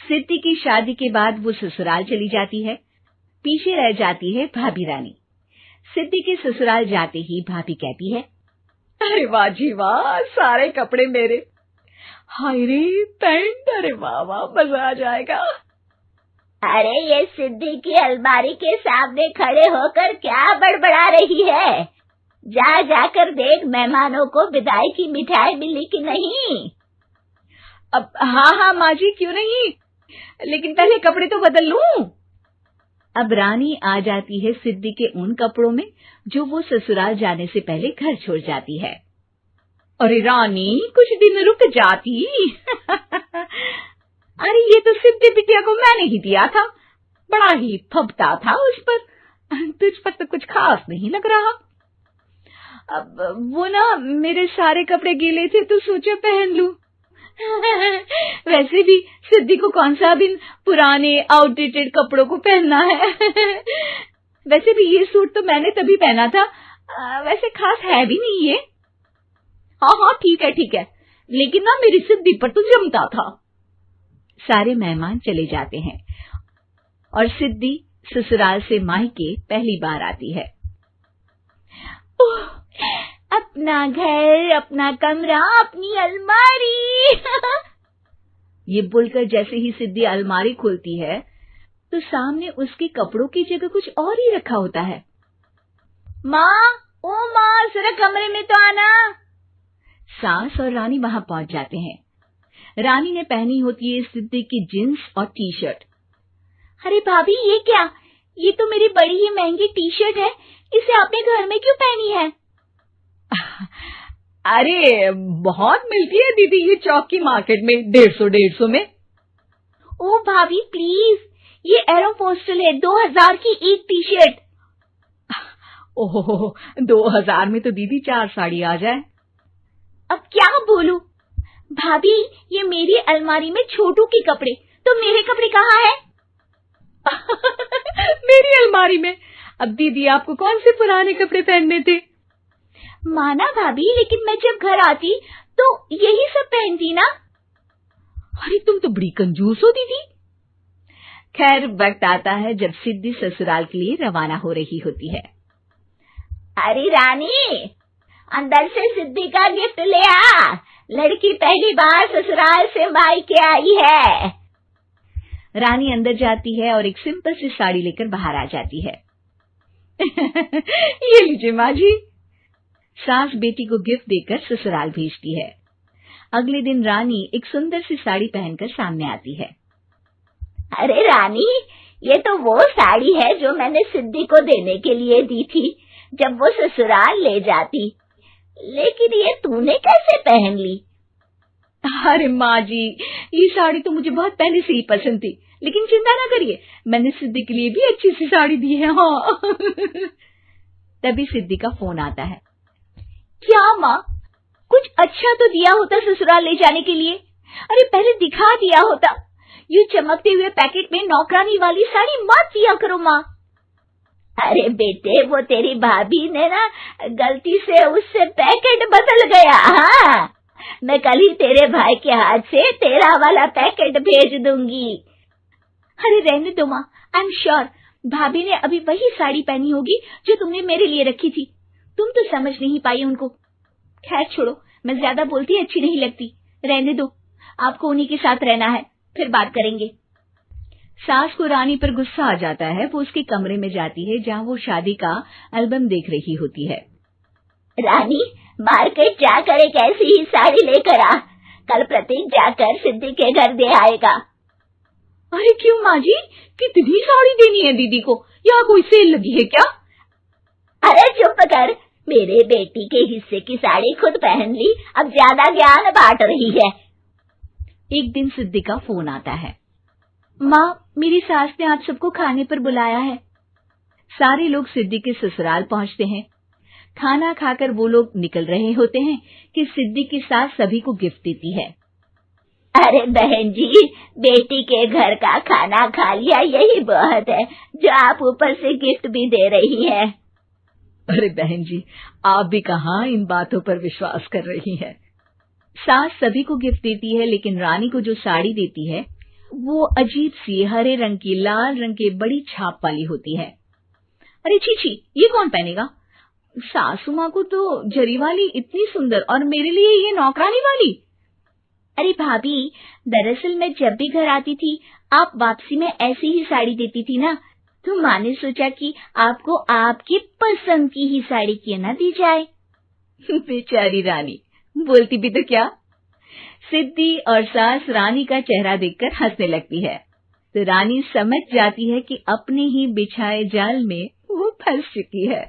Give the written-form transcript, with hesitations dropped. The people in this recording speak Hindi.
सिद्धि की शादी के बाद वो ससुराल चली जाती है। पीछे रह जाती है भाभी रानी। सिद्धि के ससुराल जाते ही भाभी कहती है, अरे वाह जी वाह, सारे कपड़े मेरे। हाय रे पैंट, अरे वाह वाह, मजा आ जाएगा। अरे ये सिद्धि की अलमारी के सामने खड़े होकर क्या बड़बड़ा रही है? जाकर देख मेहमानों को विदाई की मिठाई मिली कि नहीं। अब हाँ माँ जी, क्यों नहीं, लेकिन पहले कपड़े तो बदल लूं। अब रानी आ जाती है सिद्धि के उन कपड़ों में जो वो ससुराल जाने से पहले घर छोड़ जाती है। अरे रानी, कुछ दिन रुक जाती। अरे ये तो सिद्धि बिटिया को मैंने ही दिया था, बड़ा ही फबता था उस पर, तुझ पर तो कुछ खास नहीं लग रहा। अब वो ना मेरे सारे कपड़े गीले थे तो सोचा पहन लूं। वैसे भी सिद्धि को कौन सा भी पुराने आउटडेटेड कपड़ों को पहनना है। वैसे भी ये सूट तो मैंने तभी पहना था, वैसे खास है भी नहीं ये। हाँ ठीक है, लेकिन ना मेरी सिद्धि पर तो जमता था। सारे मेहमान चले जाते हैं और सिद्धि ससुराल से मायके पहली बार आती है। अपना घर, अपना कमरा, अपनी अलमारी। ये बोलकर जैसे ही सिद्धि अलमारी खोलती है तो सामने उसके कपड़ों की जगह कुछ और ही रखा होता है। माँ, जरा कमरे में तो आना। सास और रानी वहां पहुंच जाते हैं। रानी ने पहनी होती है सिद्धि की जींस और टी शर्ट। अरे भाभी, ये क्या? ये तो मेरी बड़ी ही महंगी टी शर्ट है, इसे आपने घर में क्यों पहनी है? अरे बहुत मिलती है दीदी ये चौक की मार्केट में, 150 में। ओ भाभी प्लीज, ये एरोपोस्टल है, 2000 की एक टी शर्ट। ओहो, 2000 में तो दीदी 4 साड़ी आ जाए। अब क्या बोलूं? भाभी, ये मेरी अलमारी में छोटू के कपड़े, तो मेरे कपड़े कहाँ हैं? मेरी अलमारी में? अब दीदी आपको कौन से पुराने कपड़े पहनने थे? माना भाभी, लेकिन मैं जब घर आती तो यही सब पहनती ना। अरे तुम तो बड़ी कंजूस हो दीदी। खैर, वक्त आता है जब सिद्धि ससुराल के लिए रवाना हो रही होती है। अरे रानी, अंदर से सिद्धि का गिफ्ट ले आ, लड़की पहली बार ससुराल से मायके आई है। रानी अंदर जाती है और एक सिंपल सी साड़ी लेकर बाहर आ जाती है। ये लीजिए माँ जी। सास बेटी को गिफ्ट देकर ससुराल भेजती है। अगले दिन रानी एक सुंदर सी साड़ी पहनकर सामने आती है। अरे रानी, ये तो वो साड़ी है जो मैंने सिद्धि को देने के लिए दी थी जब वो ससुराल ले जाती, लेकिन ये तूने कैसे पहन ली? अरे माँ जी, ये साड़ी तो मुझे बहुत पहले से ही पसंद थी, लेकिन चिंता ना करिए, मैंने सिद्धि के लिए भी अच्छी सी साड़ी दी है। हाँ। तभी सिद्धि का फोन आता है। क्या माँ, कुछ अच्छा तो दिया होता ससुराल ले जाने के लिए। अरे पहले दिखा दिया होता। यूं चमकते हुए पैकेट में नौकरानी वाली साड़ी मत दिया करो माँ। अरे बेटे, वो तेरी भाभी ने ना गलती से उससे पैकेट बदल गया। हाँ, मैं कल ही तेरे भाई के हाथ से तेरा वाला पैकेट भेज दूंगी। अरे रहने दो माँ, आई एम श्योर भाभी ने अभी वही साड़ी पहनी होगी जो तुमने मेरे लिए रखी थी। तुम तो समझ नहीं पाई उनको। खैर छोड़ो, मैं ज्यादा बोलती अच्छी नहीं लगती, रहने दो, आपको उन्हीं के साथ रहना है, फिर बात करेंगे। सास को रानी पर गुस्सा आ जाता है। वो उसके कमरे में जाती है जहाँ वो शादी का एल्बम देख रही होती है। रानी, मार्केट जाकर एक ऐसी ही साड़ी लेकर आ, कल प्रतीक जाकर सिद्धि के घर दे आएगा। अरे क्यों माँ जी, कितनी साड़ी देनी है दीदी को? यहाँ कोई सेल लगी है क्या? अरे चुप कर, मेरे बेटी के हिस्से की साड़ी खुद पहन ली, अब ज्यादा ज्ञान बांट रही है। एक दिन सिद्धि का फोन आता है। माँ, मेरी सास ने आप सबको खाने पर बुलाया है। सारे लोग सिद्धि के ससुराल पहुंचते हैं। खाना खाकर वो लोग निकल रहे होते हैं कि सिद्धि की सास सभी को गिफ्ट देती है। अरे बहन जी, बेटी के घर का खाना खा लिया, यही बहुत है जो आप ऊपर से गिफ्ट भी दे रही है। अरे बहन जी, आप भी कहाँ इन बातों पर विश्वास कर रही हैं। सास सभी को गिफ्ट देती है, लेकिन रानी को जो साड़ी देती है वो अजीब सी हरे रंग की लाल रंग के बड़ी छाप वाली होती है। अरे छी, ये कौन पहनेगा? सासू माँ को तो जरी वाली इतनी सुंदर, और मेरे लिए ये नौकरानी वाली। अरे भाभी, दरअसल मैं जब भी घर आती थी आप वापसी में ऐसी ही साड़ी देती थी ना, तो माँ ने सोचा कि आपको आपकी पसंद की ही साड़ी क्यों ना दी जाए। बेचारी रानी, बोलती भी तो क्या। सिद्धि और सास रानी का चेहरा देखकर हंसने लगती है, तो रानी समझ जाती है कि अपने ही बिछाए जाल में वो फंस चुकी है।